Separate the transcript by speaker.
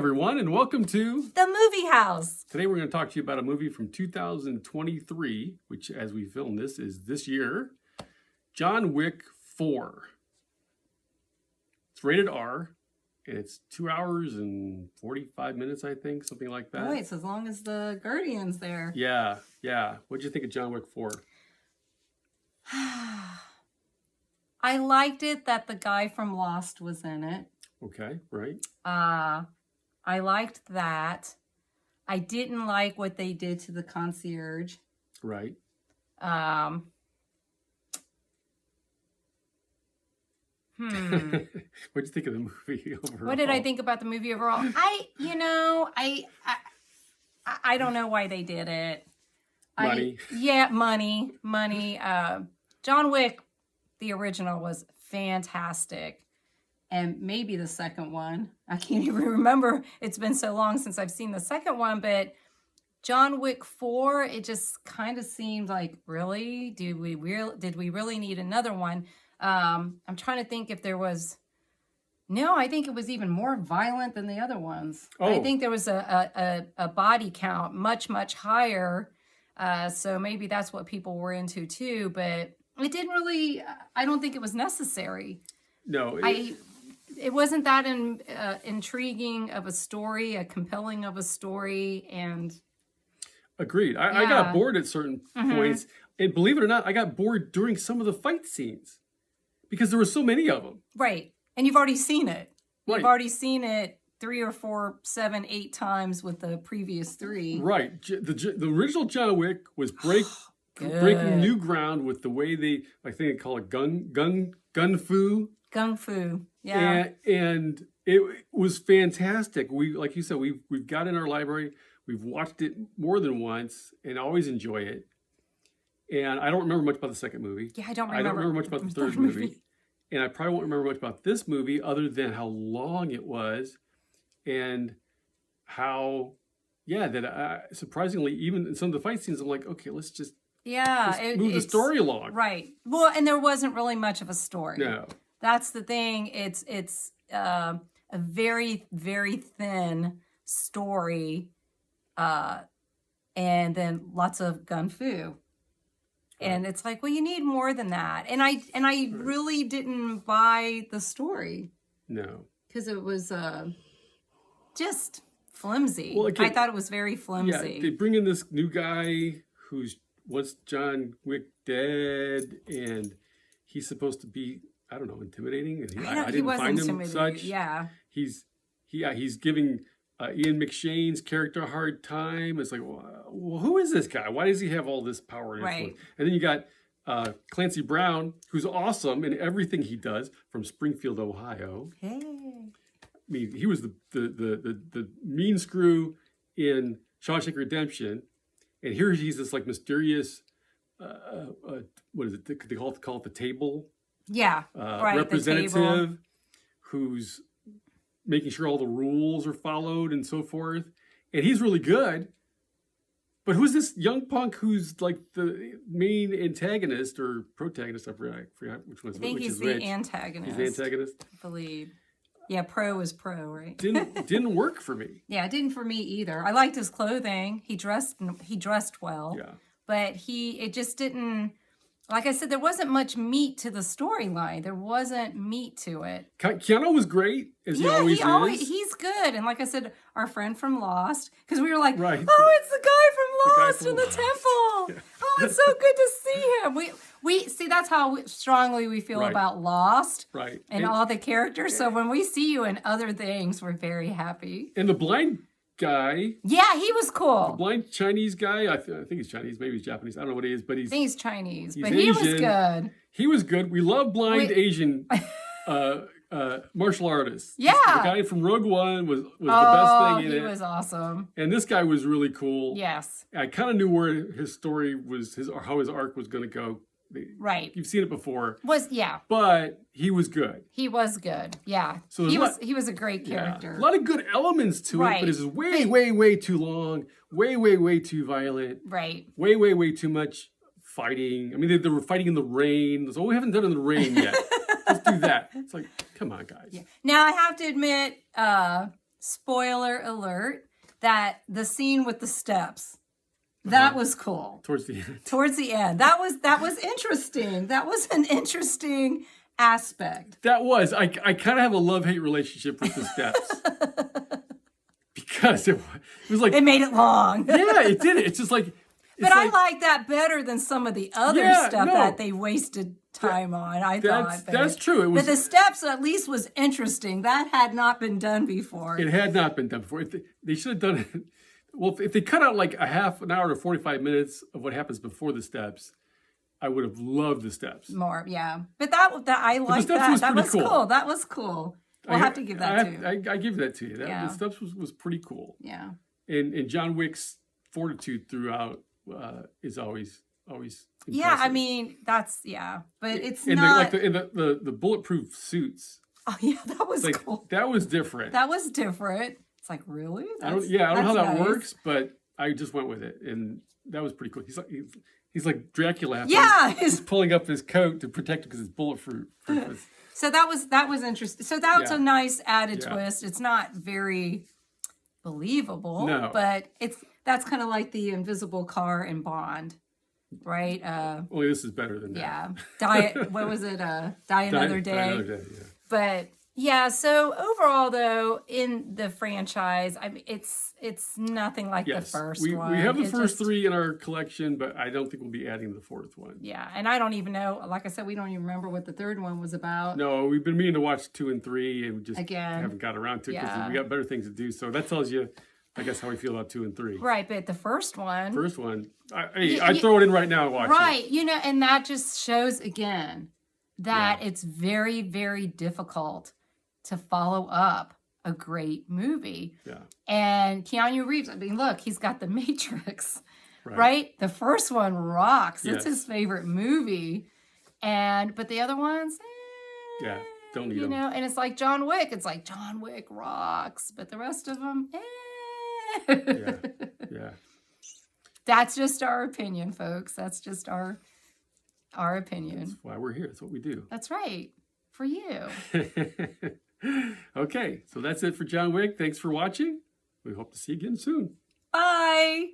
Speaker 1: everyone, and welcome to
Speaker 2: The Movie House.
Speaker 1: Today we're going to talk to you about a movie from 2023, which as we film this is this year, John Wick 4. It's rated R, and it's 2 hours and 45 minutes, I think, something like that.
Speaker 2: Oh, it's as long as the Guardian's there.
Speaker 1: Yeah. What'd you think of John Wick 4?
Speaker 2: I liked it that the guy from Lost was in it.
Speaker 1: Okay, right.
Speaker 2: I liked that. I didn't like what they did to the concierge.
Speaker 1: Right.
Speaker 2: What'd
Speaker 1: you think of the movie overall?
Speaker 2: What did I think about the movie overall? I don't know why they did it.
Speaker 1: Money.
Speaker 2: Money. John Wick, the original, was fantastic. And maybe the second one. I can't even remember. It's been so long since I've seen the second one. But John Wick 4, it just kind of seemed like, really? Did we really need another one? I'm trying to think if there was... No, I think it was even more violent than the other ones.
Speaker 1: Oh.
Speaker 2: I think there was a body count much, much higher. So maybe that's what people were into too. But it didn't really... I don't think it was necessary.
Speaker 1: No.
Speaker 2: It wasn't that intriguing of a story, a compelling of a story, and...
Speaker 1: Agreed. I got bored at certain points. And believe it or not, I got bored during some of the fight scenes. Because there were so many of them.
Speaker 2: Right. And you've already seen it.
Speaker 1: Right.
Speaker 2: You've already seen it 3 or 4, 7, 8 times with the previous 3.
Speaker 1: Right. The original John Wick was breaking new ground with the way I think they call it gun fu.
Speaker 2: Gung fu. Yeah.
Speaker 1: And it was fantastic. Like you said, we've got it in our library. We've watched it more than once and always enjoy it. And I don't remember much about the second movie.
Speaker 2: Yeah, I don't remember
Speaker 1: much about the third movie. And I probably won't remember much about this movie other than how long it was and how, surprisingly, even in some of the fight scenes, I'm like, okay, let's just move the story along.
Speaker 2: Right. Well, and there wasn't really much of a story.
Speaker 1: No.
Speaker 2: That's the thing. It's a very, very thin story, and then lots of gun fu. And it's like, well, you need more than that. And I really didn't buy the story.
Speaker 1: No.
Speaker 2: Because it was just flimsy.
Speaker 1: Well, again,
Speaker 2: I thought it was very flimsy.
Speaker 1: Yeah, they bring in this new guy who's once John Wick dead, and he's supposed to be, I don't know, intimidating. I didn't find him such.
Speaker 2: Yeah.
Speaker 1: He's giving Ian McShane's character a hard time. It's like, well, who is this guy? Why does he have all this power and influence?
Speaker 2: Right.
Speaker 1: And then you got Clancy Brown, who's awesome in everything he does, from Springfield, Ohio.
Speaker 2: Hey.
Speaker 1: I mean, he was the mean screw in Shawshank Redemption, and here he's this like mysterious, what is it? They call it the table.
Speaker 2: Yeah, right.
Speaker 1: Representative who's making sure all the rules are followed and so forth. And he's really good. But who's this young punk who's like the main antagonist or protagonist? I forgot which one's which.
Speaker 2: I think he's the antagonist.
Speaker 1: He's the antagonist?
Speaker 2: I believe. Yeah, pro is pro, right?
Speaker 1: Didn't work for me.
Speaker 2: Yeah, it didn't for me either. I liked his clothing. He dressed well.
Speaker 1: Yeah.
Speaker 2: But it just didn't... Like I said, there wasn't much meat to the storyline. There wasn't meat to it.
Speaker 1: Keanu was great, as he always is.
Speaker 2: He's good. And like I said, our friend from Lost, because we were like,
Speaker 1: right.
Speaker 2: Oh, it's the guy from Lost in the temple. Yeah. Oh, it's so good to see him. We see, that's how strongly we feel about Lost.
Speaker 1: Right.
Speaker 2: And all the characters. So when we see you in other things, we're very happy.
Speaker 1: And the blind guy.
Speaker 2: Yeah, he was cool.
Speaker 1: The blind Chinese guy. I think he's Chinese. Maybe he's Japanese. I don't know what he is, but I think
Speaker 2: he's Chinese. But
Speaker 1: Asian.
Speaker 2: He was good.
Speaker 1: He was good. We love blind Asian martial artists.
Speaker 2: Yeah.
Speaker 1: The guy from Rogue One was the best thing in it.
Speaker 2: He was awesome.
Speaker 1: And this guy was really cool.
Speaker 2: Yes.
Speaker 1: I kind of knew where his story was, how his arc was going to go.
Speaker 2: Right.
Speaker 1: You've seen it before.
Speaker 2: Yeah.
Speaker 1: But he was good.
Speaker 2: He was good. Yeah.
Speaker 1: So
Speaker 2: he was a great character.
Speaker 1: A lot of good elements to it, but it's way too long, way too violent.
Speaker 2: Right.
Speaker 1: Way too much fighting. I mean, they were fighting in the rain. So we haven't done it in the rain yet. Let's do that. It's like, come on, guys.
Speaker 2: Yeah. Now I have to admit, spoiler alert, that the scene with the steps, that was cool.
Speaker 1: Towards the end.
Speaker 2: Towards the end. That was interesting. That was an interesting aspect.
Speaker 1: That was. I kind of have a love-hate relationship with the steps. Because it was like...
Speaker 2: It made it long.
Speaker 1: Yeah, it did it. It's just like...
Speaker 2: But I like that better than some of the other stuff that they wasted time on, I thought.
Speaker 1: That's true.
Speaker 2: But the steps at least was interesting. That had not been done before.
Speaker 1: It had not been done before. They should have done it. Well, if they cut out like a half an hour to 45 minutes of what happens before the steps, I would have loved the steps.
Speaker 2: More, yeah. But that I like that. That was cool. That was cool. We'll have to give that to you.
Speaker 1: I give that to you. The steps was pretty cool.
Speaker 2: Yeah.
Speaker 1: And John Wick's fortitude throughout is always impressive.
Speaker 2: Yeah, I mean, but it's
Speaker 1: and
Speaker 2: not...
Speaker 1: the bulletproof suits.
Speaker 2: Oh, yeah, that was cool.
Speaker 1: That was different.
Speaker 2: That was different. It's like, really?
Speaker 1: I don't know how that works, but I just went with it, and that was pretty cool. He's like Dracula.
Speaker 2: Yeah,
Speaker 1: he's pulling up his coat to protect it because it's bulletproof.
Speaker 2: So that was interesting. So that's a nice added twist. It's not very believable, but that's kind of like the invisible car in Bond, right?
Speaker 1: Only this is better than that.
Speaker 2: Yeah. What was it? Die Another Day.
Speaker 1: Die Another Day, yeah.
Speaker 2: But yeah, so overall though, in the franchise, I mean, it's nothing like the first one.
Speaker 1: We have the first three in our collection, but I don't think we'll be adding the fourth one.
Speaker 2: Yeah, and I don't even know. Like I said, we don't even remember what the third one was about.
Speaker 1: No, we've been meaning to watch 2 and 3, and we just haven't got around to it because we got better things to do. So that tells you, I guess, how we feel about 2 and 3.
Speaker 2: Right, but the first one,
Speaker 1: I'd throw it in right now and watch it.
Speaker 2: Right, and that just shows again that it's very, very difficult to follow up a great movie.
Speaker 1: Yeah. And
Speaker 2: Keanu Reeves, I mean, look, he's got The Matrix, right? The first one rocks. It's his favorite movie. But the other ones,
Speaker 1: don't need them.
Speaker 2: And it's like John Wick. It's like John Wick rocks, but the rest of them,
Speaker 1: Yeah.
Speaker 2: That's just our opinion, folks. That's just our opinion.
Speaker 1: That's why we're here. That's what we do.
Speaker 2: That's right. For you.
Speaker 1: Okay, so that's it for John Wick. Thanks for watching. We hope to see you again soon.
Speaker 2: Bye.